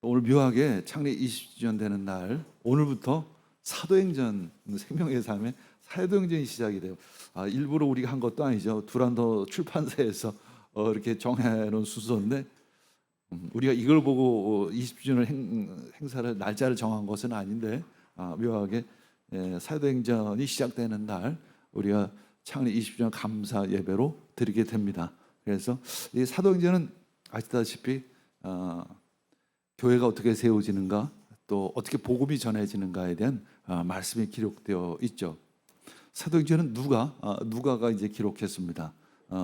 오늘 묘하게 창립 20주년 되는 날, 오늘부터 사도행전 생명의 삶에 사도행전이 시작이 돼요. 일부러 우리가 한 것도 아니죠. 두란노 출판사에서 이렇게 정해놓은 순서인데, 우리가 이걸 보고 20주년 행사를 날짜를 정한 것은 아닌데, 묘하게 사도행전이 시작되는 날 우리가 창립 20주년 감사 예배로 드리게 됩니다. 그래서 이 사도행전은 아시다시피 교회가 어떻게 세워지는가, 또 어떻게 복음이 전해지는가에 대한 말씀이 기록되어 있죠. 사도행전은 누가가 이제 기록했습니다.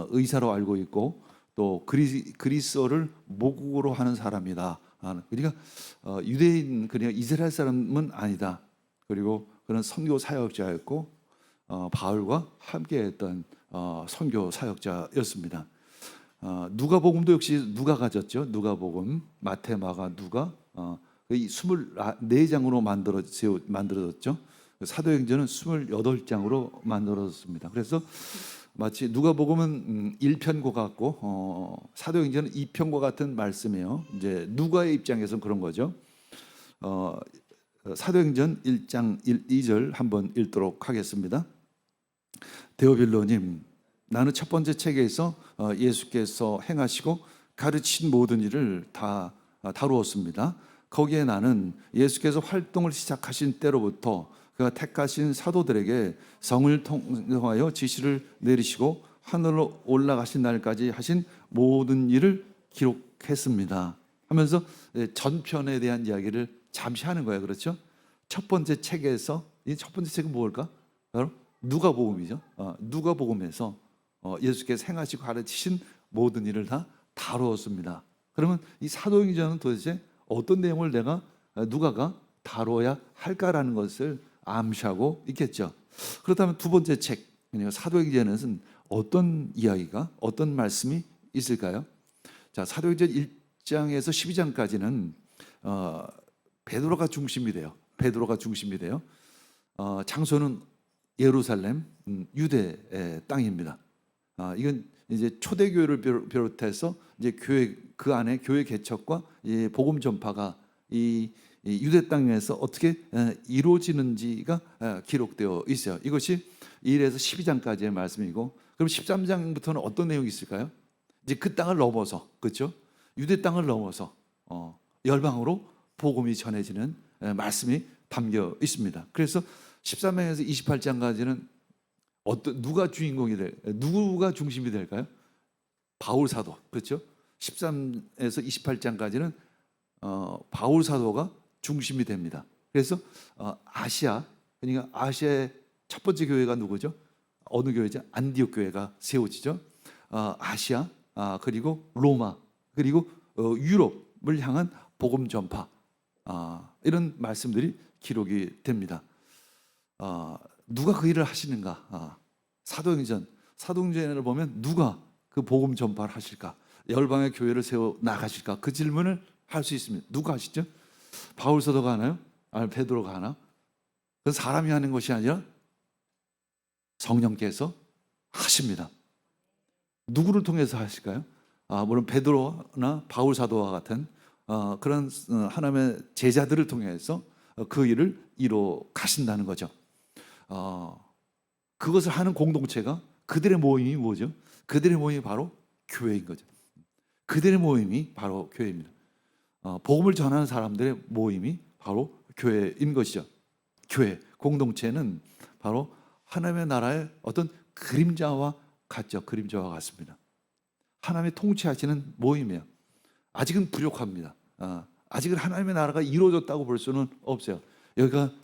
의사로 알고 있고 또 그리스어를 모국어로 하는 사람이다. 그러니까 유대인, 그러니까 이스라엘 사람은 아니다. 그리고 그는 선교 사역자였고 바울과 함께했던 선교 사역자였습니다. 누가복음도 역시 누가가 졌죠. 누가복음, 마태, 마가, 누가, 24장으로 만들어졌죠. 사도행전은 28장으로 만들어졌습니다. 그래서 마치 누가복음은 1편과 같고 사도행전은 2편과 같은 말씀이에요. 이제 누가의 입장에서는 그런 거죠. 사도행전 1장 1, 2절 한번 읽도록 하겠습니다. 데오빌로님, 나는 첫 번째 책에서 예수께서 행하시고 가르친 모든 일을 다 다루었습니다. 거기에 나는 예수께서 활동을 시작하신 때로부터 그가 택하신 사도들에게 성을 통하여 지시를 내리시고 하늘로 올라가신 날까지 하신 모든 일을 기록했습니다. 하면서 전편에 대한 이야기를 잠시 하는 거예요. 그렇죠? 첫 번째 책에서, 이 첫 번째 책은 뭘까? 바로 누가복음이죠. 누가복음에서 예수께서 행하시고 가르치신 모든 일을 다 다루었습니다. 그러면 이 사도행전은 도대체 어떤 내용을 누가가 다뤄야 할까라는 것을 암시하고 있겠죠. 그렇다면 두 번째 책, 사도행전에는 어떤 이야기가, 어떤 말씀이 있을까요? 자, 사도행전 1장에서 12장까지는 베드로가 중심이 돼요. 베드로가 중심이 돼요. 장소는 예루살렘, 유대 땅입니다. 이건 이제 초대교회를 비롯해서 이제 교회, 그 안에 교회 개척과 복음 전파가 이 유대 땅에서 어떻게 이루어지는지가 기록되어 있어요. 이것이 1에서 12장까지의 말씀이고, 그럼 13장부터는 어떤 내용이 있을까요? 이제 그 땅을 넘어서, 그렇죠? 유대 땅을 넘어서 열방으로 복음이 전해지는 말씀이 담겨 있습니다. 그래서 13장에서 28장까지는 누가 주인공이 누구가 중심이 될까요? 바울 사도, 그렇죠? 13에서 28장까지는 바울 사도가 중심이 됩니다. 그래서 아시아, 그러니까 아시아의 첫 번째 교회가 누구죠? 어느 교회죠? 안디옥 교회가 세워지죠. 아시아, 그리고 로마, 그리고 유럽을 향한 복음 전파, 이런 말씀들이 기록이 됩니다. 누가 그 일을 하시는가? 사도행전을 보면 누가 그 복음 전파를 하실까? 열방의 교회를 세워 나가실까? 그 질문을 할 수 있습니다. 누가 하시죠? 바울 사도가 하나요? 아니면 베드로가 하나? 그건 사람이 하는 것이 아니라 성령께서 하십니다. 누구를 통해서 하실까요? 물론 베드로나 바울 사도와 같은 그런 하나님의 제자들을 통해서 그 일을 이루어 가신다는 거죠. 그것을 하는 공동체가, 그들의 모임이 뭐죠? 그들의 모임이 바로 교회인 거죠. 그들의 모임이 바로 교회입니다. 복음을 전하는 사람들의 모임이 바로 교회인 것이죠. 교회, 공동체는 바로 하나님의 나라의 어떤 그림자와 같죠. 그림자와 같습니다. 하나님의 통치하시는 모임이에요. 아직은 부족합니다. 아직은 하나님의 나라가 이루어졌다고 볼 수는 없어요. 여기가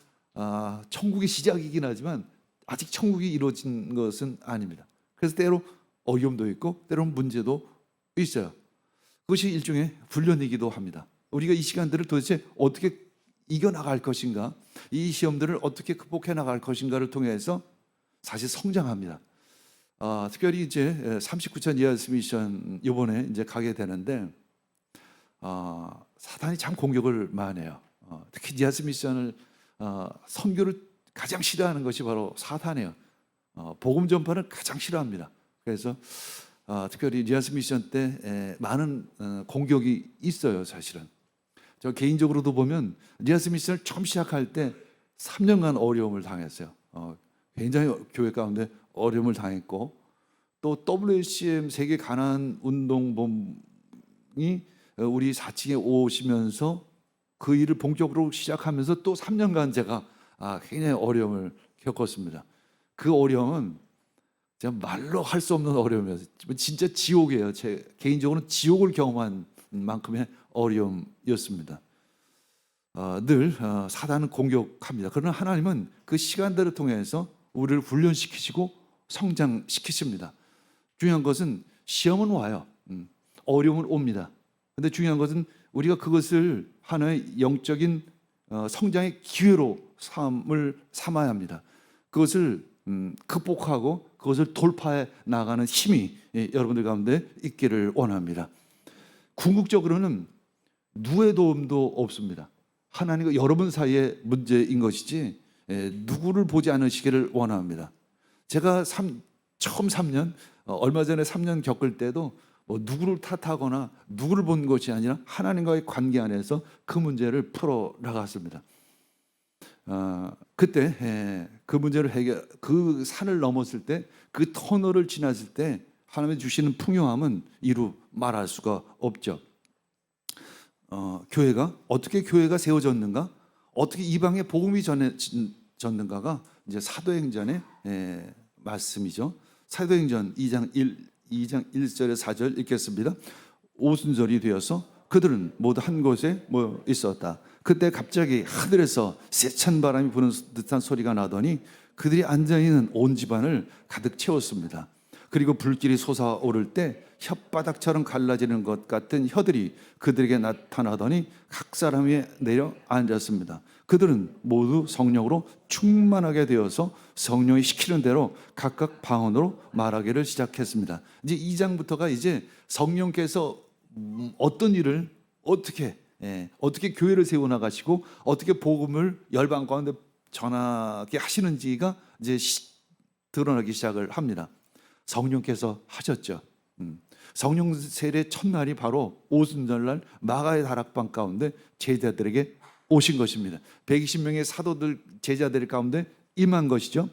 천국의 시작이긴 하지만 아직 천국이 이루어진 것은 아닙니다. 그래서 때로 어려움도 있고 때로는 문제도 있어요. 그것이 일종의 훈련이기도 합니다. 우리가 이 시간들을 도대체 어떻게 이겨나갈 것인가, 이 시험들을 어떻게 극복해 나갈 것인가를 통해서 사실 성장합니다. 특별히 이제 39천 니아스 미션 이번에 이제 가게 되는데 사탄이 참 공격을 많이 해요. 특히 니아스 미션을 선교를 가장 싫어하는 것이 바로 사탄이에요. 복음 전파를 가장 싫어합니다. 그래서 특별히 니아스 미션 때 많은 공격이 있어요. 사실은 저 개인적으로도 보면 리아스 미션을 처음 시작할 때 3년간 어려움을 당했어요. 굉장히 교회 가운데 어려움을 당했고, 또 WCM 세계 가난 운동본이 우리 4층에 오시면서 그 일을 본격적으로 시작하면서 또 3년간 제가 굉장히 어려움을 겪었습니다. 그 어려움은 제가 말로 할 수 없는 어려움이었어요. 진짜 지옥이에요. 제 개인적으로는 지옥을 경험한 만큼의 어려움이었습니다. 늘 사단은 공격합니다. 그러나 하나님은 그 시간들을 통해서 우리를 훈련시키시고 성장시키십니다. 중요한 것은 시험은 와요. 어려움은 옵니다. 근데 중요한 것은 우리가 그것을 하나의 영적인 성장의 기회로 삼아야 합니다. 그것을 극복하고 그것을 돌파해 나가는 힘이 여러분들 가운데 있기를 원합니다. 궁극적으로는 누구의 도움도 없습니다. 하나님과 여러분 사이의 문제인 것이지 누구를 보지 않으시기를 원합니다. 제가 처음 3년, 얼마 전에 3년 겪을 때도 뭐 누구를 탓하거나 누구를 본 것이 아니라 하나님과의 관계 안에서 그 문제를 풀어 나갔습니다. 그때 그 문제를 그 산을 넘었을 때, 그 터널을 지났을 때 하나님이 주시는 풍요함은 이루 말할 수가 없죠. 어떻게 교회가 세워졌는가, 어떻게 이방에 복음이 전해졌는가가 이제 사도행전의 말씀이죠. 사도행전 2장 1절에 4절 읽겠습니다. 오순절이 되어서 그들은 모두 한 곳에 모여 있었다. 그때 갑자기 하늘에서 세찬 바람이 부는 듯한 소리가 나더니 그들이 앉아있는 온 집안을 가득 채웠습니다. 그리고 불길이 솟아오를 때 혓바닥처럼 갈라지는 것 같은 혀들이 그들에게 나타나더니 각 사람 위에 내려 앉았습니다. 그들은 모두 성령으로 충만하게 되어서 성령이 시키는 대로 각각 방언으로 말하기를 시작했습니다. 이제 2장부터가 이제 성령께서 어떤 일을 어떻게 교회를 세워나가시고 어떻게 복음을 열방 가운데 전하게 하시는지가 이제 드러나기 시작을 합니다. 성령께서 하셨죠. 성령 세례 첫날이 바로 오순절날 마가의 다락방 가운데 제자들에게 오신 것입니다. 120명의 사도들 제자들 가운데 임한 것이죠.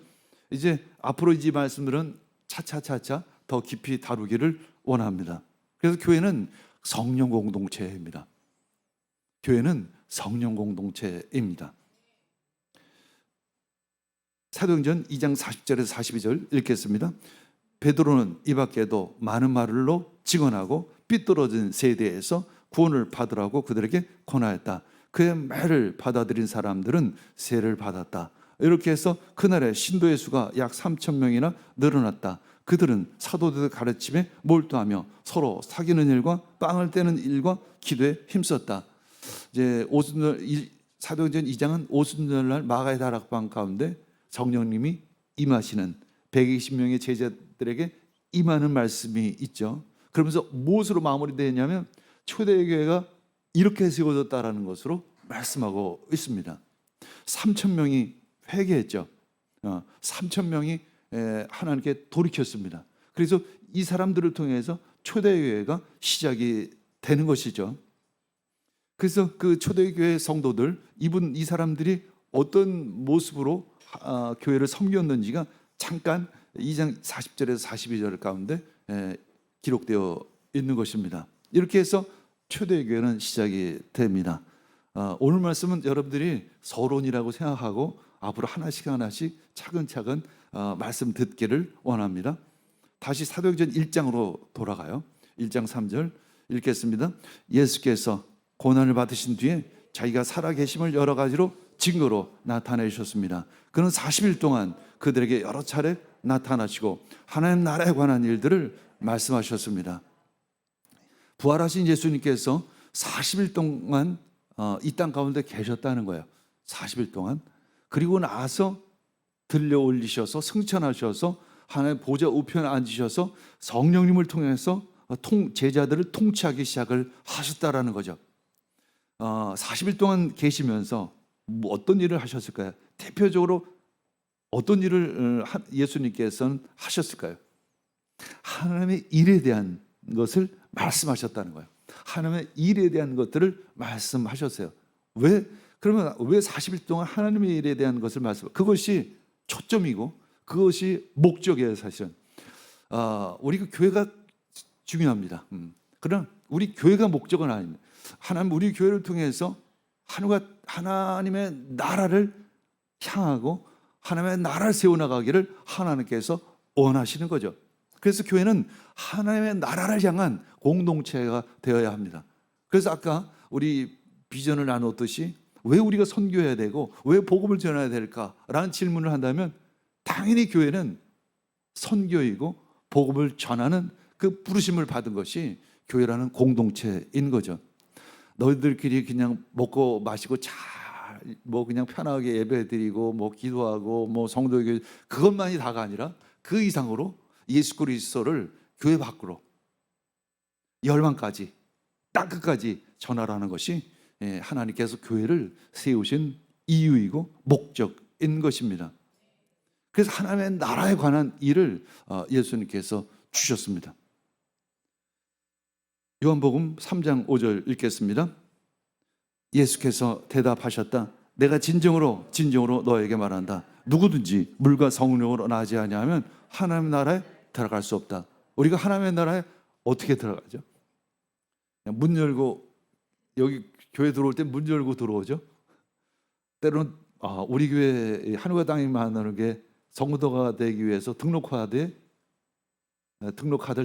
이제 앞으로 이 말씀들은 차차차차 더 깊이 다루기를 원합니다. 그래서 교회는 성령 공동체입니다. 교회는 성령 공동체입니다. 사도행전 2장 40절에서 42절 읽겠습니다. 베드로는 이 밖에도 많은 말로 증언하고 삐뚤어진 세대에서 구원을 받으라고 그들에게 권하였다. 그의 말을 받아들인 사람들은 세를 받았다. 이렇게 해서 그날에 신도의 수가 약 3,000명이나 늘어났다. 그들은 사도들의 가르침에 몰두하며 서로 사귀는 일과 빵을 떼는 일과 기도에 힘썼다. 이제 사도행전 2장은 오순절날 마가의 다락방 가운데 성령님이 임하시는 120명의 제자들에게 임하는 말씀이 있죠. 그러면서 무엇으로 마무리되냐면 초대교회가 이렇게 세워졌다라는 것으로 말씀하고 있습니다. 3,000명이 회개했죠. 3,000명이 하나님께 돌이켰습니다. 그래서 이 사람들을 통해서 초대교회가 시작이 되는 것이죠. 그래서 그 초대교회 성도들, 이 사람들이 어떤 모습으로 교회를 섬겼는지가 잠깐 2장 40절에서 42절 가운데 기록되어 있는 것입니다. 이렇게 해서 초대교회는 시작이 됩니다. 오늘 말씀은 여러분들이 서론이라고 생각하고 앞으로 하나씩 차근차근 말씀 듣기를 원합니다. 다시 사도행전 1장으로 돌아가요. 1장 3절 읽겠습니다. 예수께서 고난을 받으신 뒤에 자기가 살아계심을 여러 가지로 증거로 나타내셨습니다. 그는 40일 동안 그들에게 여러 차례 나타나시고 하나님 나라에 관한 일들을 말씀하셨습니다. 부활하신 예수님께서 40일 동안 이 땅 가운데 계셨다는 거예요. 40일 동안. 그리고 나서 들려 올리셔서 승천하셔서 하나님의 보좌 우편에 앉으셔서 성령님을 통해서 제자들을 통치하기 시작을 하셨다라는 거죠. 40일 동안 계시면서 어떤 일을 하셨을까요? 대표적으로 어떤 일을 예수님께서는 하셨을까요? 하나님의 일에 대한 것을 말씀하셨다는 거예요. 하나님의 일에 대한 것들을 말씀하셨어요. 왜? 그러면 왜 40일 동안 하나님의 일에 대한 것을 그것이 초점이고 그것이 목적이에요, 사실은. 우리 교회가 중요합니다. 그러나 우리 교회가 목적은 아닙니다. 하나님 우리 교회를 통해서 하나님의 나라를 향하고 하나님의 나라를 세워나가기를 하나님께서 원하시는 거죠. 그래서 교회는 하나님의 나라를 향한 공동체가 되어야 합니다. 그래서 아까 우리 비전을 나눴듯이 왜 우리가 선교해야 되고 왜 복음을 전해야 될까라는 질문을 한다면 당연히 교회는 선교이고 복음을 전하는 그 부르심을 받은 것이 교회라는 공동체인 거죠. 너희들끼리 그냥 먹고 마시고 그냥 편하게 예배드리고 기도하고 성도교회 그것만이 다가 아니라 그 이상으로 예수 그리스도를 교회 밖으로 열방까지 땅끝까지 전하라는 것이 하나님께서 교회를 세우신 이유이고 목적인 것입니다. 그래서 하나님의 나라에 관한 일을 예수님께서 주셨습니다. 요한복음 3장 5절 읽겠습니다. 예수께서 대답하셨다. 내가 진정으로 너에게 말한다. 누구든지 물과 성령으로 나지 아니하면 하나님의 나라에 들어갈 수 없다. 우리가 하나님의 나라에 어떻게 들어가죠? 문 열고 여기 교회 들어올 때 문 열고 들어오죠. 때로는 우리 교회 한우가 땅이 많은 게 성도가 되기 위해서 등록카드를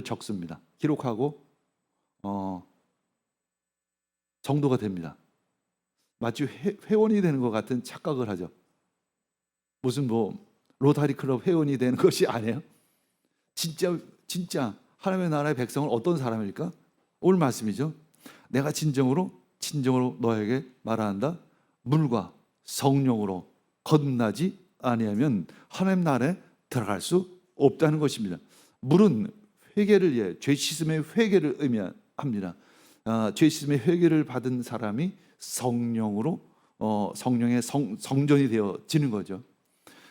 적습니다. 기록하고 정도가 됩니다. 마치 회원이 되는 것 같은 착각을 하죠. 무슨 로타리 클럽 회원이 되는 것이 아니에요. 진짜 하나님의 나라의 백성은 어떤 사람일까? 오늘 말씀이죠. 내가 진정으로 너에게 말한다. 물과 성령으로 거듭나지 아니하면 하나님 나라에 들어갈 수 없다는 것입니다. 물은 회개를 죄 씻음의 회개를 의미합니다. 죄 씻음의 회개를 받은 사람이 성령으로 성령의 성전이 되어지는 거죠.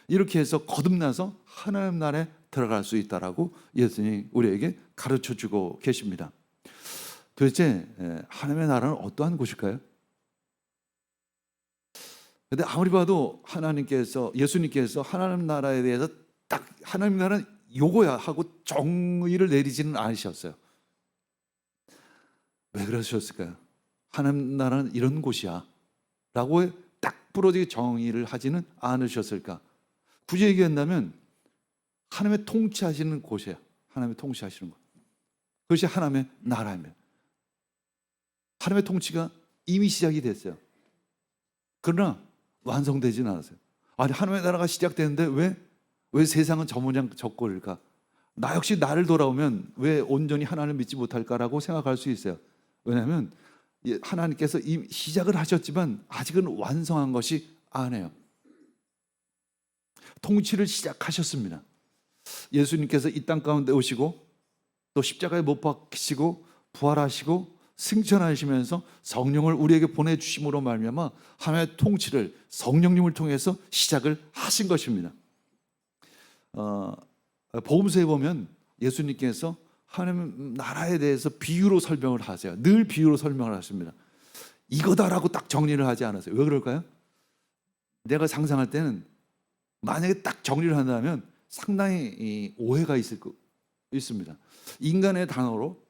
이렇게 해서 거듭나서 하나님 나라에 들어갈 수 있다라고 예수님이 우리에게 가르쳐주고 계십니다. 도대체 하나님의 나라는 어떠한 곳일까요? 근데 아무리 봐도 예수님께서 하나님 나라에 대해서 딱 하나님 나라는 요거야 하고 정의를 내리지는 않으셨어요. 왜 그러셨을까요? 하나님 나라는 이런 곳이야 라고 딱 부러지게 정의를 하지는 않으셨을까? 굳이 얘기한다면 하나님의 통치하시는 곳이에요. 하나님의 통치하시는 곳. 그것이 하나님의 나라입니다. 하나님의 통치가 이미 시작이 됐어요. 그러나 완성되지는 않았어요. 아니 하나님의 나라가 시작되는데 왜 세상은 저 모양 저 꼴일까? 나 역시 나를 돌아오면 왜 온전히 하나님을 믿지 못할까라고 생각할 수 있어요. 왜냐하면 하나님께서 이미 시작을 하셨지만 아직은 완성한 것이 아니에요. 통치를 시작하셨습니다. 예수님께서 이 땅 가운데 오시고 또 십자가에 못 박히시고 부활하시고 승천하시면서 성령을 우리에게 보내주심으로 말미암아 하나님의 통치를 성령님을 통해서 시작을 하신 것입니다. 복음서에 보면 예수님께서 하나님 나라에 대해서 비유로 설명을 하세요. 늘 비유로 설명을 하십니다. 이거다라고 딱 정리를 하지 않았어요. 왜 그럴까요? 내가 상상할 때는 만약에 딱 정리를 한다면 상당히 오해가 있습니다. 인간의 단어로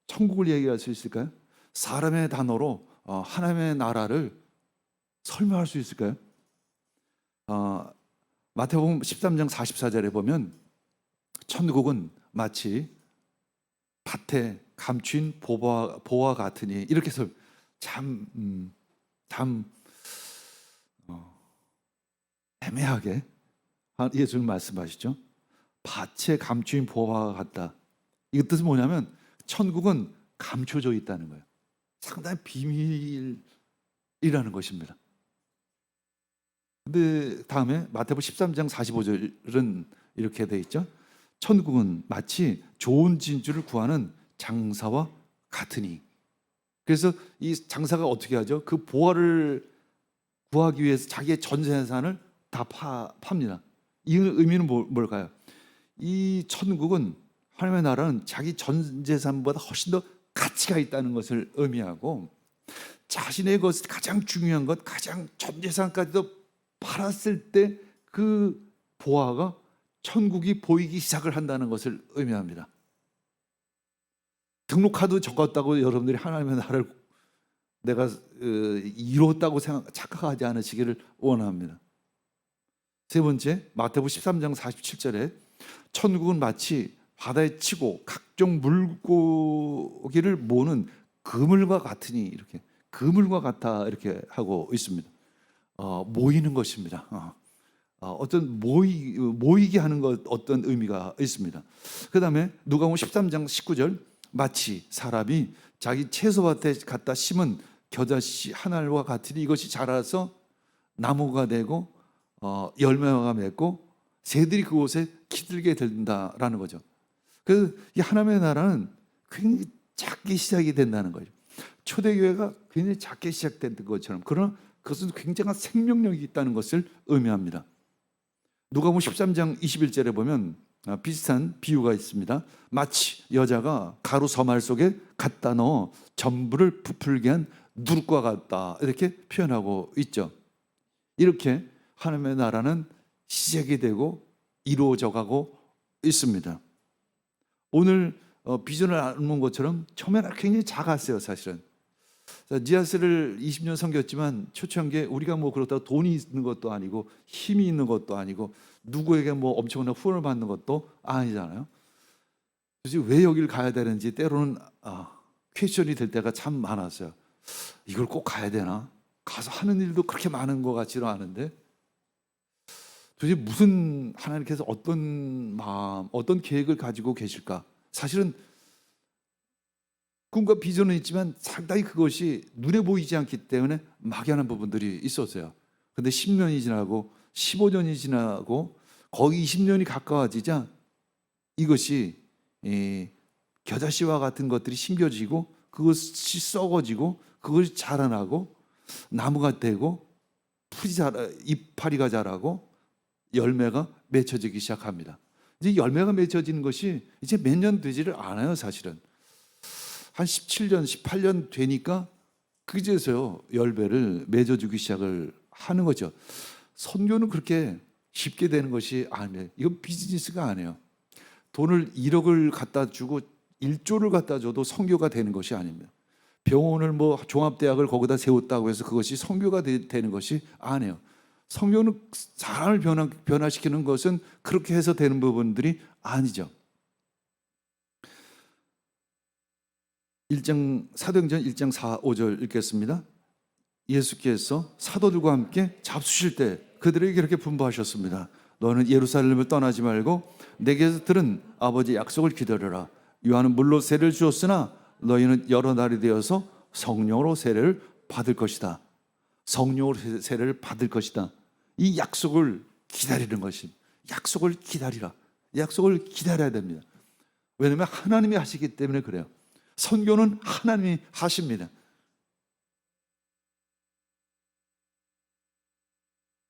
천국을 얘기할 수 있을까요? 사람의 단어로 하나님의 나라를 설명할 수 있을까요? 마태복음 13장 44절에 보면 천국은 마치 밭에 감춘 보와 같으니 이렇게 해서 참 애매하게 예수님 말씀하시죠. 밭에 감춘 보화와 같다. 이 뜻은 뭐냐면 천국은 감춰져 있다는 거예요. 상당히 비밀이라는 것입니다. 근데 다음에 마태복음 13장 45절은 이렇게 돼 있죠. 천국은 마치 좋은 진주를 구하는 장사와 같으니. 그래서 이 장사가 어떻게 하죠? 그 보화를 구하기 위해서 자기의 전 재산을 다 팝니다. 이 의미는 뭘까요? 이 천국은 하나님의 나라는 자기 전 재산보다 훨씬 더 가치가 있다는 것을 의미하고, 자신의 것, 가장 중요한 것, 가장 전 재산까지도 팔았을 때 그 보화가 천국이 보이기 시작을 한다는 것을 의미합니다. 등록카드 적었다고 여러분들이 하나님의 나라를 내가 이뤘다고 착각하지 않으시기를 원합니다. 세 번째, 마태복음 13장 47절에 천국은 마치 바다에 치고 각종 물고기를 모으는 그물과 같으니, 이렇게 그물과 같아 이렇게 하고 있습니다. 모이는 것입니다. 어떤 모이게 하는 것, 어떤 의미가 있습니다. 그 다음에 누가복음 13장 19절, 마치 사람이 자기 채소밭에 갖다 심은 겨자씨 한 알과 같으니 이것이 자라서 나무가 되고 열매가 맺고 새들이 그곳에 기들게 된다라는 거죠. 이 하나님의 나라는 굉장히 작게 시작이 된다는 거죠. 초대교회가 굉장히 작게 시작된 것처럼, 그러나 그것은 굉장한 생명력이 있다는 것을 의미합니다. 누가복음 13장 21절에 보면 비슷한 비유가 있습니다. 마치 여자가 가루 서말 속에 갖다 넣어 전부를 부풀게 한 누룩과 같다, 이렇게 표현하고 있죠. 이렇게 하나님의 나라는 시작이 되고 이루어져 가고 있습니다. 오늘 비전을 나눈 것처럼 처음에는 굉장히 작았어요, 사실은. 지하스를 20년 섬겼지만 초창기에 우리가 뭐 그렇다고 돈이 있는 것도 아니고 힘이 있는 것도 아니고 누구에게 뭐 엄청난 후원을 받는 것도 아니잖아요. 그래서 왜 여기를 가야 되는지 때로는 퀘스천이 될 때가 참 많았어요. 이걸 꼭 가야 되나? 가서 하는 일도 그렇게 많은 것 같지는 않은데 도대체 무슨, 하나님께서 어떤 마음, 어떤 계획을 가지고 계실까? 사실은 꿈과 비전은 있지만 상당히 그것이 눈에 보이지 않기 때문에 막연한 부분들이 있었어요. 근데 10년이 지나고 15년이 지나고 거의 20년이 가까워지자 이것이 겨자씨와 같은 것들이 심겨지고 그것이 썩어지고 그것이 자라나고 나무가 되고 이파리가 자라고 열매가 맺혀지기 시작합니다. 이제 열매가 맺혀지는 것이 이제 몇 년 되지를 않아요, 사실은. 한 17년, 18년 되니까 그제서요 열매를 맺어주기 시작을 하는 거죠. 선교는 그렇게 쉽게 되는 것이 아니에요. 이건 비즈니스가 아니에요. 돈을 1억을 갖다 주고 1조를 갖다 줘도 선교가 되는 것이 아닙니다. 병원을 뭐 종합대학을 거기다 세웠다고 해서 그것이 선교가 되는 것이 아니에요. 선교는 사람을 변화시키는 것은 그렇게 해서 되는 부분들이 아니죠. 사도행전 1장 4, 5절 읽겠습니다. 예수께서 사도들과 함께 잡수실 때 그들에게 이렇게 분부하셨습니다. 너는 예루살렘을 떠나지 말고 내게서 들은 아버지의 약속을 기다려라. 요한은 물로 세례를 주었으나 너희는 여러 날이 되어서 성령으로 세례를 받을 것이다. 성령으로 세례를 받을 것이다. 이 약속을 기다리는 것입니다. 약속을 기다리라. 약속을 기다려야 됩니다. 왜냐하면 하나님이 하시기 때문에 그래요. 선교는 하나님이 하십니다.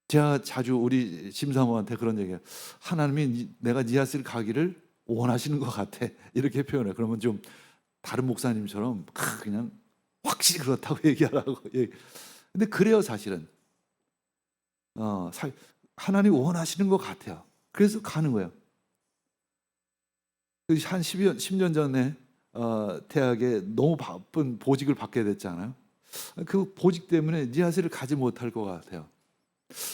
제가 자주 우리 심사모한테 그런 얘기해요. 하나님이 내가 니아스를 가기를 원하시는 것 같아, 이렇게 표현해요. 그러면 좀 다른 목사님처럼 그냥 확실히 그렇다고 얘기하라고. 근데 그래요, 사실은. 하나님이 원하시는 것 같아요. 그래서 가는 거예요. 한 10년 전에 대학에 너무 바쁜 보직을 받게 됐잖아요. 그 보직 때문에 니아스를 가지 못할 것 같아요.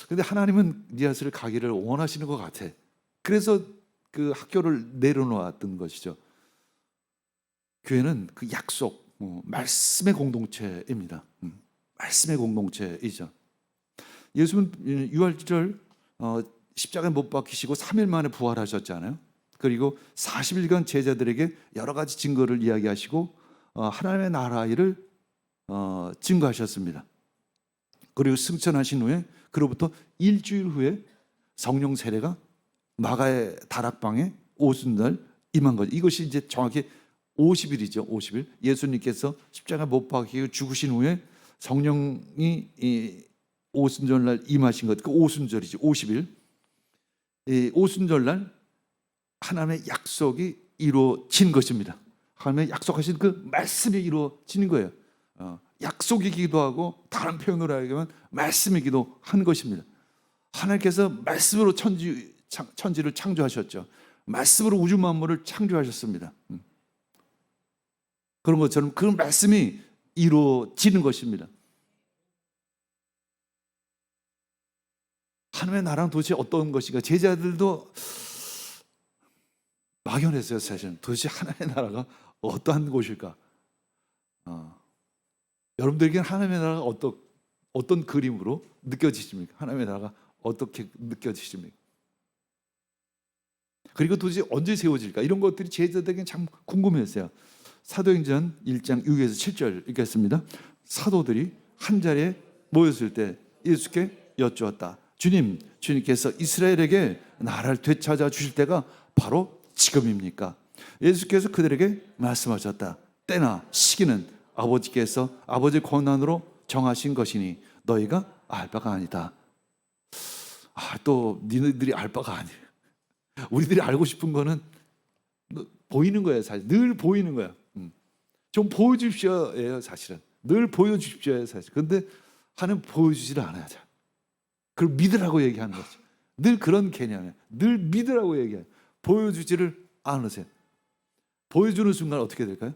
근데 하나님은 니아스를 가기를 원하시는 것 같아. 그래서 그 학교를 내려놓았던 것이죠. 교회는 그 약속, 말씀의 공동체입니다. 말씀의 공동체이죠. 예수는 유월절 십자가에 못 박히시고 3일 만에 부활하셨잖아요. 그리고 40일간 제자들에게 여러 가지 증거를 이야기하시고 하나님의 나라 일을 증거하셨습니다. 그리고 승천하신 후에 그로부터 일주일 후에 성령 세례가 마가의 다락방에 오순날 임한 거죠. 이것이 이제 정확히 50일이죠. 50일. 예수님께서 십자가 못 박히고 죽으신 후에 성령이 이 오순절날 임하신 것. 그 오순절이죠. 50일. 이 오순절날 하나님의 약속이 이루어진 것입니다. 하나님의 약속하신 그 말씀이 이루어지는 거예요. 약속이기도 하고 다른 표현으로 하면 말씀이기도 한 것입니다. 하나님께서 말씀으로 천지를 창조하셨죠. 말씀으로 우주 만물을 창조하셨습니다. 그런 것처럼 그 말씀이 이루어지는 것입니다. 하나님의 나라는 도대체 어떤 것인가? 제자들도 막연했어요. 사실은 도대체 하나님의 나라가 어떠한 곳일까? 여러분들에게는 하나님의 나라가 어떤 그림으로 느껴지십니까? 하나님의 나라가 어떻게 느껴지십니까? 그리고 도대체 언제 세워질까? 이런 것들이 제자들에게는 참 궁금했어요. 사도행전 1장 6에서 7절 읽겠습니다. 사도들이 한 자리에 모였을 때 예수께 여쭈었다. 주님께서 이스라엘에게 나라를 되찾아 주실 때가 바로 지금입니까? 예수께서 그들에게 말씀하셨다. 때나 시기는 아버지께서 아버지 권한으로 정하신 것이니 너희가 알 바가 아니다. 또 니네들이 알 바가 아니에요. 우리들이 알고 싶은 거는 보이는 거예요. 사실 늘 보이는 거야. 좀 보여주십시오예요. 사실은 늘 보여주십시오예요. 사실. 근데 하나님 보여주지를 않아요. 그걸 믿으라고 얘기하는 거죠. 늘 그런 개념이에요. 늘 믿으라고 얘기해요. 보여주지를 않으세요. 보여주는 순간 어떻게 될까요?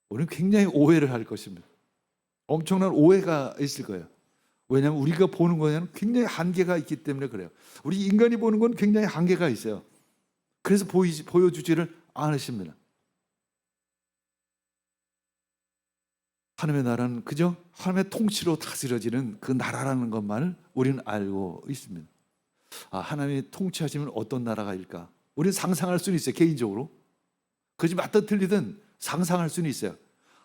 우리는 굉장히 오해를 할 것입니다. 엄청난 오해가 있을 거예요. 왜냐하면 우리가 보는 거에는 굉장히 한계가 있기 때문에 그래요. 우리 인간이 보는 건 굉장히 한계가 있어요. 그래서 보여주지를 않으십니다. 하나님의 나라는 그저 하나님의 통치로 다스려지는 그 나라라는 것만을 우리는 알고 있습니다. 하나님이 통치하시면 어떤 나라가일까? 우리는 상상할 수는 있어요. 개인적으로. 그것이 맞든 틀리든 상상할 수는 있어요.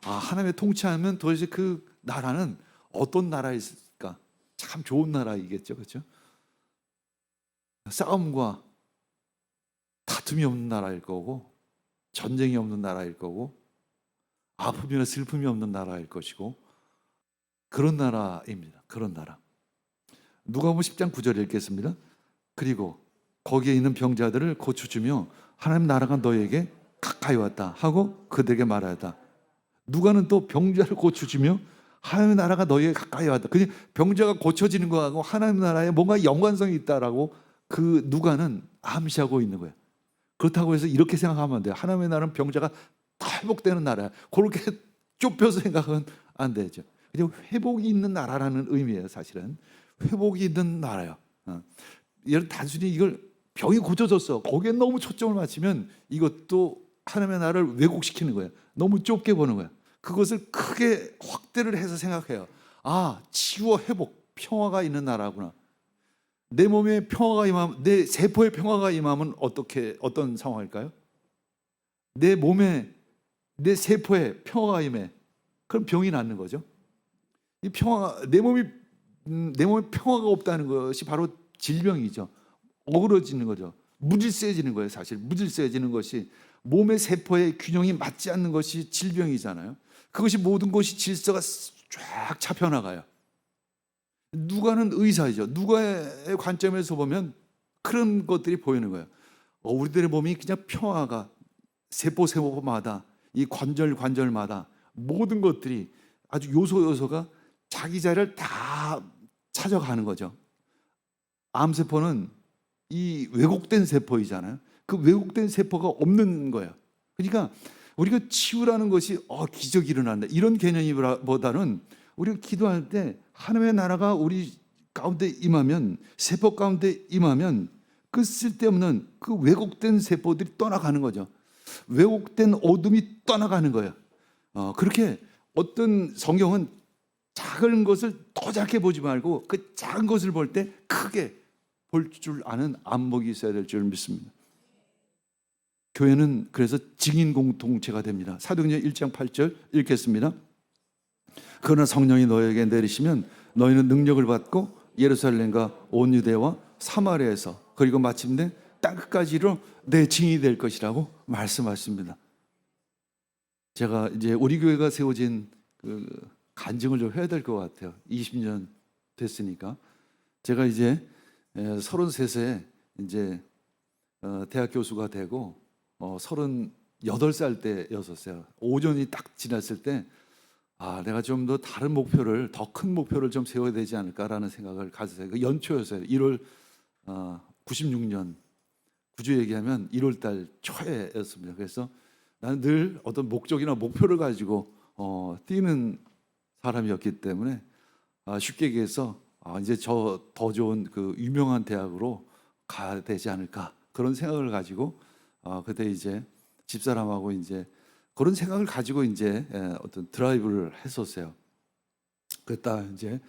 하나님의 통치하면 도대체 그 나라는 어떤 나라일까? 참 좋은 나라이겠죠. 그렇죠? 싸움과 다툼이 없는 나라일 거고 전쟁이 없는 나라일 거고 아픔이나 슬픔이 없는 나라일 것이고 그런 나라입니다. 그런 나라. 누가복음 10장 9절 읽겠습니다. 그리고 거기에 있는 병자들을 고쳐주며 하나님 나라가 너에게 가까이 왔다 하고 그들에게 말하였다. 누가는 또 병자를 고쳐주며 하나님 나라가 너에게 가까이 왔다. 그냥 병자가 고쳐지는 거하고 하나님 나라에 뭔가 연관성이 있다라고 그 누가는 암시하고 있는 거예요. 그렇다고 해서 이렇게 생각하면 안 돼요. 하나님의 나라는 병자가 다 회복되는 나라야. 그렇게 좁혀서 생각은 안 되죠. 그냥 회복이 있는 나라라는 의미예요. 사실은 회복이 있는 나라예요. 예를 단순히 이걸 병이 고쳐졌어. 거기에 너무 초점을 맞추면 이것도 하나님의 나라를 왜곡시키는 거예요. 너무 좁게 보는 거예요. 그것을 크게 확대를 해서 생각해요. 치유와 회복, 평화가 있는 나라구나. 내 몸에 평화가 임하면, 내 세포에 평화가 임하면 어떤 상황일까요? 내 몸에, 내 세포에 평화가 임해. 그럼 병이 낫는 거죠. 이 내 몸에 평화가 없다는 것이 바로 질병이죠. 어그러지는 거죠. 무질서해지는 거예요. 사실 무질서해지는 것이 몸의 세포의 균형이 맞지 않는 것이 질병이잖아요. 그것이 모든 것이 질서가 쫙 잡혀나가요. 누가는 의사이죠. 누가의 관점에서 보면 그런 것들이 보이는 거예요. 우리들의 몸이 그냥 평화가 세포마다 이 관절마다 모든 것들이 아주 요소가 자기 자리를 다 찾아가는 거죠. 암세포는 이 왜곡된 세포이잖아요. 그 왜곡된 세포가 없는 거예요. 그러니까 우리가 치유라는 것이 기적이 일어난다 이런 개념보다는 우리가 기도할 때 하나님의 나라가 우리 가운데 임하면, 세포 가운데 임하면 그 쓸데없는 그 왜곡된 세포들이 떠나가는 거죠. 왜곡된 어둠이 떠나가는 거예요. 그렇게 어떤 성경은 작은 것을 더 작게 보지 말고 그 작은 것을 볼 때 크게 볼 줄 아는 안목이 있어야 될 줄 믿습니다. 교회는 그래서 증인 공동체가 됩니다. 사도행전 1장 8절 읽겠습니다. 그러나 성령이 너에게 내리시면 너희는 능력을 받고 예루살렘과 온 유대와 사마리아에서 그리고 마침내 땅끝까지로 내 증인이 될 것이라고 말씀하십니다. 제가 이제 우리 교회가 세워진 그 간증을 좀 해야 될 것 같아요. 20년 됐으니까. 제가 이제 33세에 이제 대학 교수가 되고 34 8살 때였었어요. 오전이 딱 지났을 때 내가 좀 더 다른 목표를, 더 큰 목표를 좀 세워야 되지 않을까라는 생각을 가졌어요. 그 연초였어요. 1월 96년 구주 얘기하면 1월 달 초에였습니다. 그래서 나는 늘 어떤 목적이나 목표를 가지고 뛰는 사람이었기 때문에 쉽게 얘기해서 이제 저 더 좋은 그 유명한 대학으로 가야 되지 않을까 그런 생각을 가지고 그때 이제 집사람하고 이제 그런 생각을 가지고 이제 어떤 드라이브를 했었어요. 그랬다 이제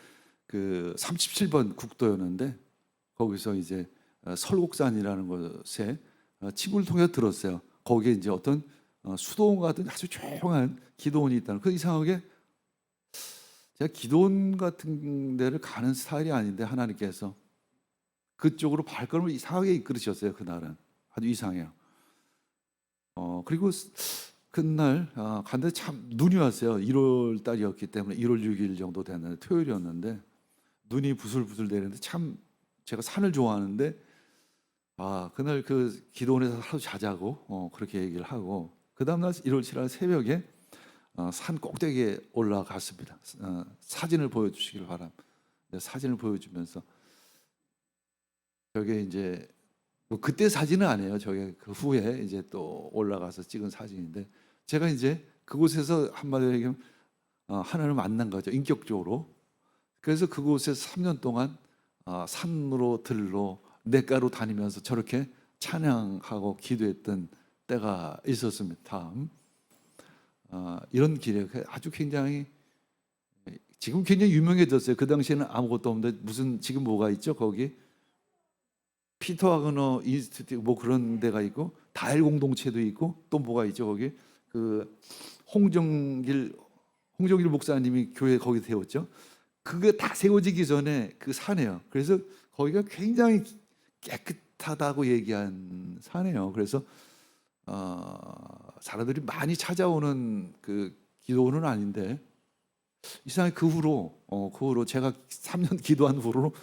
그 37번 국도였는데 거기서 이제 설곡산이라는 곳에 친구를 통해 들었어요. 거기에 이제 어떤 수도원 같은 아주 조용한 기도원이 있다는. 그 이상하게 제가 기도원 같은 데를 가는 스타일이 아닌데 하나님께서 그쪽으로 발걸음을 이상하게 이끌으셨어요. 그날은 아주 이상해요. 그리고 그날 갔는데 참 눈이 왔어요. 1월 달이었기 때문에 1월 6일 정도 됐는데 토요일이었는데 눈이 부슬부슬 내리는데 참 제가 산을 좋아하는데 그날 그 기도원에서 하루 자자고 그렇게 얘기를 하고 그 다음날 1월 7일 새벽에 산 꼭대기에 올라갔습니다. 사진을 보여주시길 바랍니다. 사진을 보여주면서 저게 이제 뭐 그때 사진은 아니에요. 저게 그 후에 이제 또 올라가서 찍은 사진인데 제가 이제 그곳에서 한마디로 얘기하면 하나님을 만난 거죠. 인격적으로. 그래서 그곳에서 3년 동안 산으로 들로 냇가로 다니면서 저렇게 찬양하고 기도했던 때가 있었습니다. 다음 이런 길에 아주 굉장히 지금 굉장히 유명해졌어요. 그 당시에는 아무것도 없는데 무슨 지금 뭐가 있죠? 거기 피터 와그너 인스티튜트 뭐 그런 데가 있고 다일 공동체도 있고 또 뭐가 있죠? 거기 그 홍정길 목사님이 교회 거기 세웠죠. 그게 다 세워지기 전에 그 산이에요. 그래서 거기가 굉장히 깨끗하다고 얘기한 산이에요. 그래서 사람들이 많이 찾아오는 그 기도원은 아닌데 이상하게 그 후로 제가 3년 기도한 후로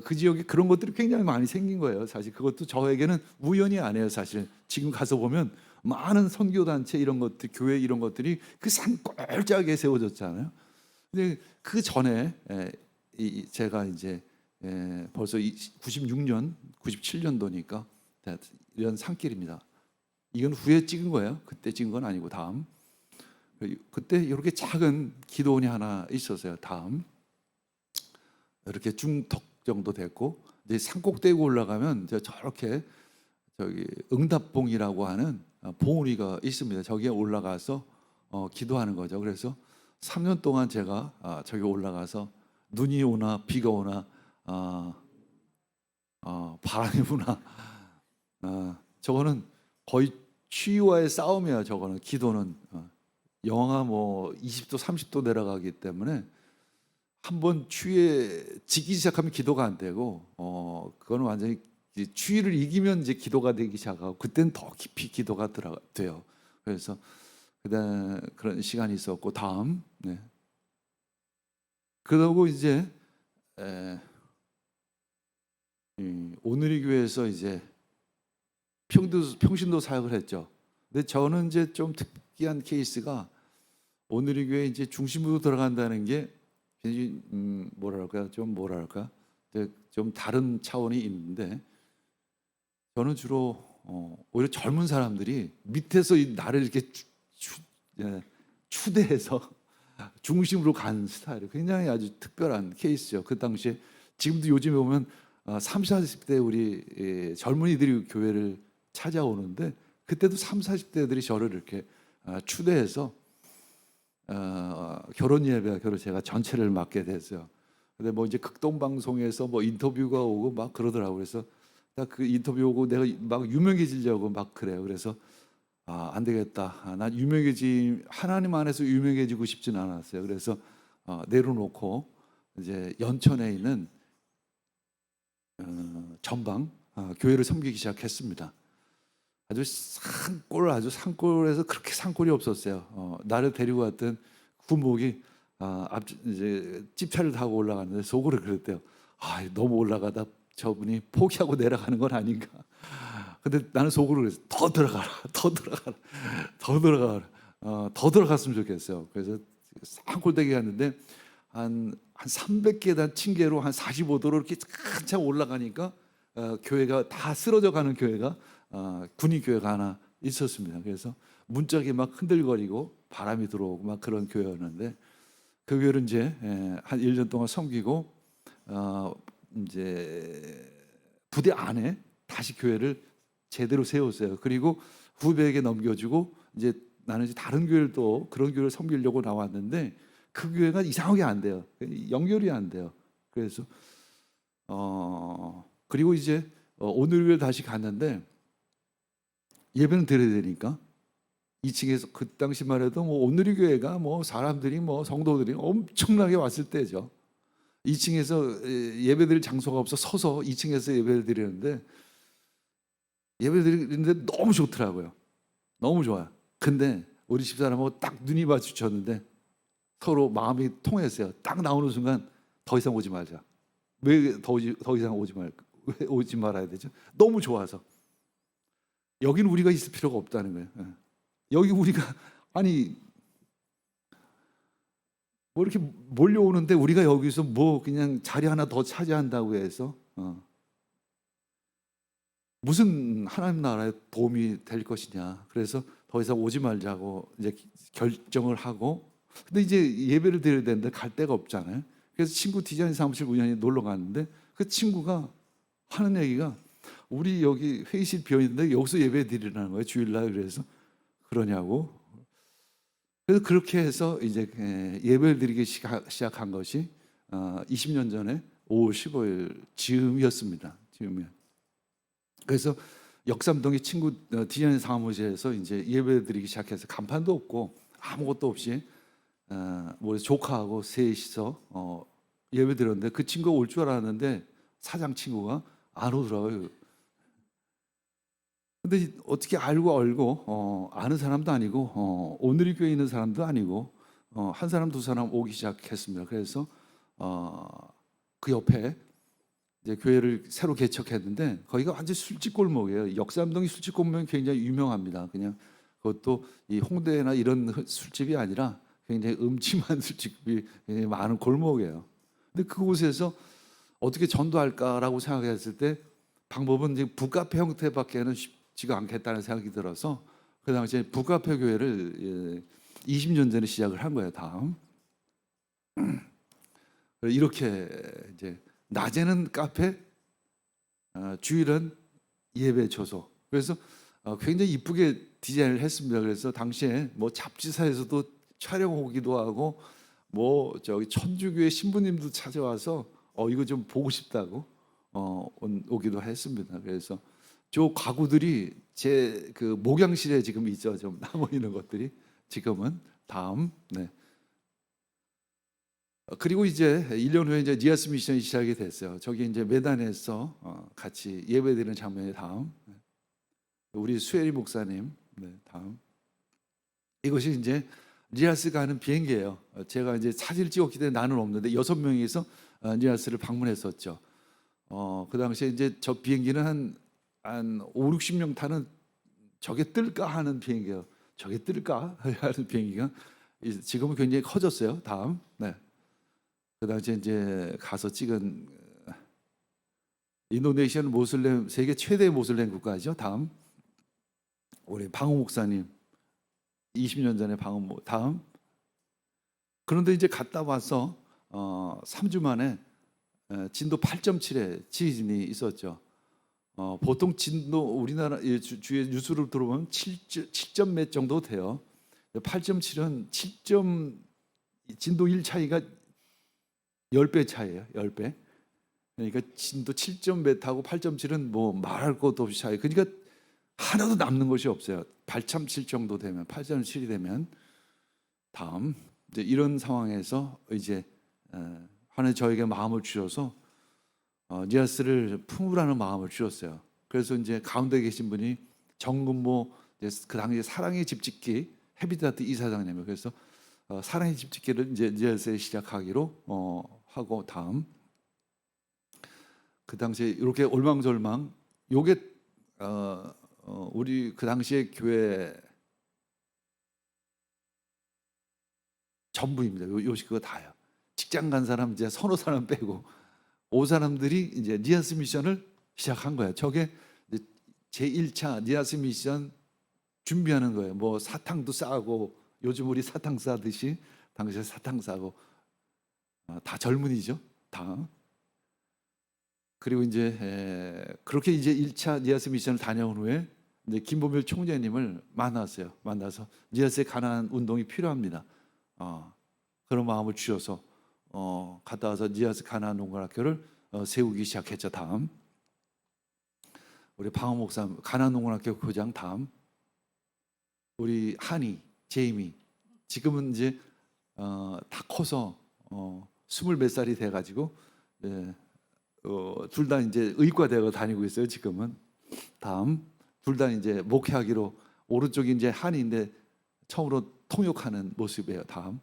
그 지역에 그런 것들이 굉장히 많이 생긴 거예요. 사실 그것도 저에게는 우연이 아니에요. 사실 지금 가서 보면 많은 선교단체 이런 것들, 교회 이런 것들이 그 산 꼴짝에 세워졌잖아요. 근데 그 전에 제가 이제 벌써 96년, 97년도니까 이런 산길입니다. 이건 후에 찍은 거예요. 그때 찍은 건 아니고 다음. 그때 이렇게 작은 기도원이 하나 있었어요. 다음 이렇게 중턱 정도 됐고 이제 산꼭대기 올라가면 이제 저렇게 저기 응답봉이라고 하는 봉우리가 있습니다. 저기에 올라가서 기도하는 거죠. 그래서 3년 동안 제가 저기 올라가서 눈이 오나 비가 오나 바람이 부나 저거는 거의 추위와의 싸움이에요. 저거는 기도는 영하 뭐 20도 30도 내려가기 때문에 한번 추위에 지기 시작하면 기도가 안 되고 그거는 완전히 추위를 이기면 이제 기도가 되기 시작하고 그때는 더 깊이 기도가 돼요. 그래서 그런 시간이 있었고 다음 그러고 이제 오늘의 교회에서 이제 평신도 사역을 했죠. 근데 저는 이제 좀 특이한 케이스가 오늘의 교회 이제 중심으로 들어간다는 게 굉장히 좀 다른 차원이 있는데 저는 주로 오히려 젊은 사람들이 밑에서 나를 이렇게 추대해서 중심으로 간 스타일이 굉장히 아주 특별한 케이스죠. 그 당시에 지금도 요즘에 보면 30, 40대 우리 젊은이들이 교회를 찾아오는데 그때도 30, 40대들이 저를 이렇게 추대해서 결혼 예배를 제가 전체를 맡게 됐어요. 근데 뭐 이제 극동 방송에서 뭐 인터뷰가 오고 막 그러더라고요. 그래서 딱 그 인터뷰 오고 내가 막 유명해지려고 막 그래요. 그래서 안 되겠다. 난 하나님 안에서 유명해지고 싶지는 않았어요. 그래서 내려놓고 이제 연천에 있는 전방 교회를 섬기기 시작했습니다. 아주 산골에서 그렇게 산골이 없었어요. 나를 데리고 왔던 부목이 이제 집차를 타고 올라갔는데 속으로 그랬대요. 너무 올라가다 저분이 포기하고 내려가는 건 아닌가. 근데 나는 속으로 그랬어. 더 들어가라, 더 들어가라, 더 들어가라, 더 들어갔으면 좋겠어요. 그래서 산골대기 갔는데 한 300계단 층계로 한 45도로 이렇게 한참 올라가니까 교회가 다 쓰러져 가는 교회가 군인 교회가 하나 있었습니다. 그래서 문짝이 막 흔들거리고 바람이 들어오고 막 그런 교회였는데 그 교회를 이제 한 1년 동안 섬기고 이제 부대 안에 다시 교회를 제대로 세웠어요. 그리고 후배에게 넘겨주고 이제 나는 이제 다른 교회를 또 그런 교회를 섬기려고 나왔는데 그 교회가 이상하게 안 돼요. 연결이 안 돼요. 그래서 그리고 이제 오늘 교회 다시 갔는데 예배는 드려야 되니까 2층에서 그 당시만 해도 뭐 오늘의 교회가 뭐 사람들이 뭐 성도들이 엄청나게 왔을 때죠. 2층에서 예배드릴 장소가 없어 서서 2층에서 예배를 드리는데 예배 드리는데 너무 좋더라고요. 너무 좋아요. 근데 우리 집사람하고 딱 눈이 마주쳤는데 서로 마음이 통했어요. 딱 나오는 순간 더 이상 오지 말자. 왜 더 이상 왜 오지 말아야 되죠? 너무 좋아서. 여기는 우리가 있을 필요가 없다는 거예요. 여기 우리가 아니 뭐 이렇게 몰려오는데 우리가 여기서 뭐 그냥 자리 하나 더 차지한다고 해서 무슨 하나님 나라에 도움이 될 것이냐. 그래서 더 이상 오지 말자고 이제 결정을 하고 근데 이제 예배를 드려야 되는데 갈 데가 없잖아요. 그래서 친구 디자인 사무실 우연히 놀러 갔는데 그 친구가 하는 얘기가 우리 여기 회의실 비어 있는데 여기서 예배 드리라는 거예요. 주일날. 그래서 그러냐고. 그래서 그렇게 해서 이제 예배를 드리기 시작한 것이 20년 전에 5월 15일 즈음이었습니다. 즈음이요. 그래서 역삼동의 친구 디자인 사무실에서 이제 예배 드리기 시작해서 간판도 없고 아무것도 없이 뭐 조카하고 셋이서 예배 드렸는데 그 친구가 올 줄 알았는데 사장 친구가 안 오더라고요. 근데 어떻게 알고 아는 사람도 아니고 오늘의 교회에 있는 사람도 아니고 한 사람 두 사람 오기 시작했습니다. 그래서 그 옆에 이제 교회를 새로 개척했는데 거기가 완전 술집 골목이에요. 역삼동이 술집 골목이 굉장히 유명합니다. 그냥 그것도 이 홍대나 이런 술집이 아니라 굉장히 음침한 술집이 굉장히 많은 골목이에요. 근데 그곳에서 어떻게 전도할까라고 생각했을 때 방법은 이제 북카페 형태밖에는 쉽지가 않겠다는 생각이 들어서 그 당시에 북카페 교회를 20년 전에 시작을 한 거예요. 다음 이렇게 이제 낮에는 카페, 주일은 예배 초소. 그래서 굉장히 이쁘게 디자인을 했습니다. 그래서 당시에 뭐 잡지사에서도 촬영 오기도 하고 뭐 저기 천주교회 신부님도 찾아와서 이거 좀 보고 싶다고 오기도 했습니다. 그래서 저 가구들이 제 그 목양실에 지금 있죠. 좀 남아 있는 것들이 지금은 다음. 네. 그리고 이제 1년 후에 이제 니아스 미션이 시작이 됐어요. 저기 이제 메단에서 같이 예배드리는 장면이 다음. 우리 수혜리 목사님. 네, 다음. 이것이 이제 니아스가 하는 비행기예요. 제가 이제 사진을 찍었기 때문에 나는 없는데 6명이서 니아스를 방문했었죠. 그 당시에 이제 저 비행기는 한 5, 60명 타는 저게 뜰까 하는 비행기예요. 저게 뜰까 하는 비행기가 지금은 굉장히 커졌어요. 다음. 네. 그 당시에 이제 가서 찍은 인도네시아는 모슬렘 세계 최대 모슬렘 국가죠. 다음 우리 방호 목사님 20년 전에 방호 다음. 그런데 이제 갔다 와서 3주 만에 진도 8.7의 지진이 있었죠. 보통 진도 우리나라 주의 뉴스를 들어보면 7점 몇 정도 돼요. 8.7은 진도 1 차이가 10배 차이예요. 10배. 그러니까 진도 7점 몇하고 8.7은 뭐 말할 것도 없이 차이. 그러니까 하나도 남는 것이 없어요. 8.7 정도 되면 8.7이 되면 다음 이제 이런 상황에서 이제 하나님 저에게 마음을 주셔서 니아스를 품으라는 마음을 주셨어요. 그래서 이제 가운데 계신 분이 정근모 그 당시에 사랑의 집짓기 해비타트 이사장님이에요. 그래서 사랑의 집짓기를 이제 니아스에 시작하기로 하고 다음 그 당시에 이렇게 올망졸망 요게 우리 그 당시에 교회 전부입니다. 요식 그거 다요. 직장 간 사람 이제 서너 사람 빼고 오 사람들이 이제 니아스 미션을 시작한 거예요. 저게 제 1차 니아스 미션 준비하는 거예요. 뭐 사탕도 싸고 요즘 우리 사탕 싸듯이 당시에 사탕 싸고 다 젊은이죠. 다. 그리고 이제 그렇게 이제 1차 니아스 미션을 다녀온 후에 이제 김보밀 총재님을 만났어요. 만나서 니아스에 가난 운동이 필요합니다. 그런 마음을 주셔서 갔다 와서 니아스 가난 농구학교를 세우기 시작했죠. 다음 우리 방호 목사 가난 농구학교 교장 다음 우리 한이 제이미 지금은 이제 다 커서 20몇 살이 돼가지고 둘 다 이제 의과대학을 다니고 있어요. 지금은 다음 둘 다 이제 목회하기로 오른쪽이 이제 한이인데 처음으로 통역하는 모습이에요. 다음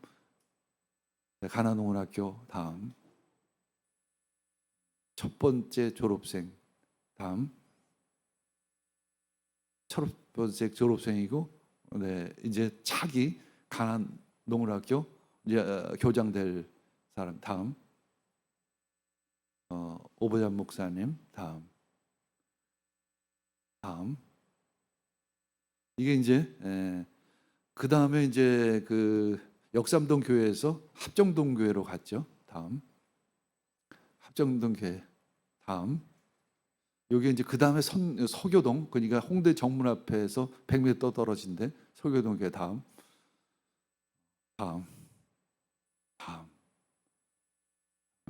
가나농원학교 다음 첫 번째 졸업생 다음 첫 번째 졸업생이고 이제 차기 가나농원학교 이제 교장 될 사람 다음 오보잔 목사님 다음 이게 이제 그 다음에 이제 그 역삼동 교회에서 합정동 교회로 갔죠. 다음 합정동 교회 다음 여기 이제 그 다음에 서교동 그러니까 홍대 정문 앞에서 100m 떨어진데 서교동 교회 다음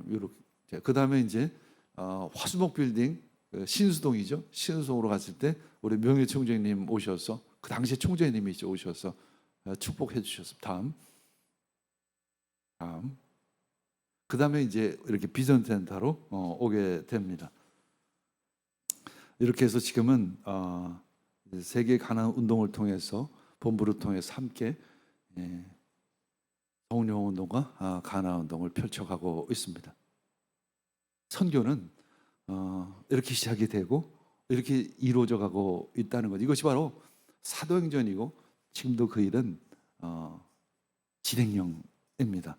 이렇게 그 다음에 이제 화수목 빌딩 신수동이죠. 신수동으로 갔을 때 우리 명예 총재님 오셔서 그 당시에 총재님이 오셔서 축복해 주셨어. 다음 그 다음에 이제 이렇게 비전 센터로 오게 됩니다. 이렇게 해서 지금은 세계 가난 운동을 통해서 본부를 통해서 함께 성령 운동과 가난 운동을 펼쳐가고 있습니다. 선교는 이렇게 시작이 되고 이렇게 이루어져 가고 있다는 것. 이것이 바로 사도행전이고 지금도 그 일은 진행형입니다.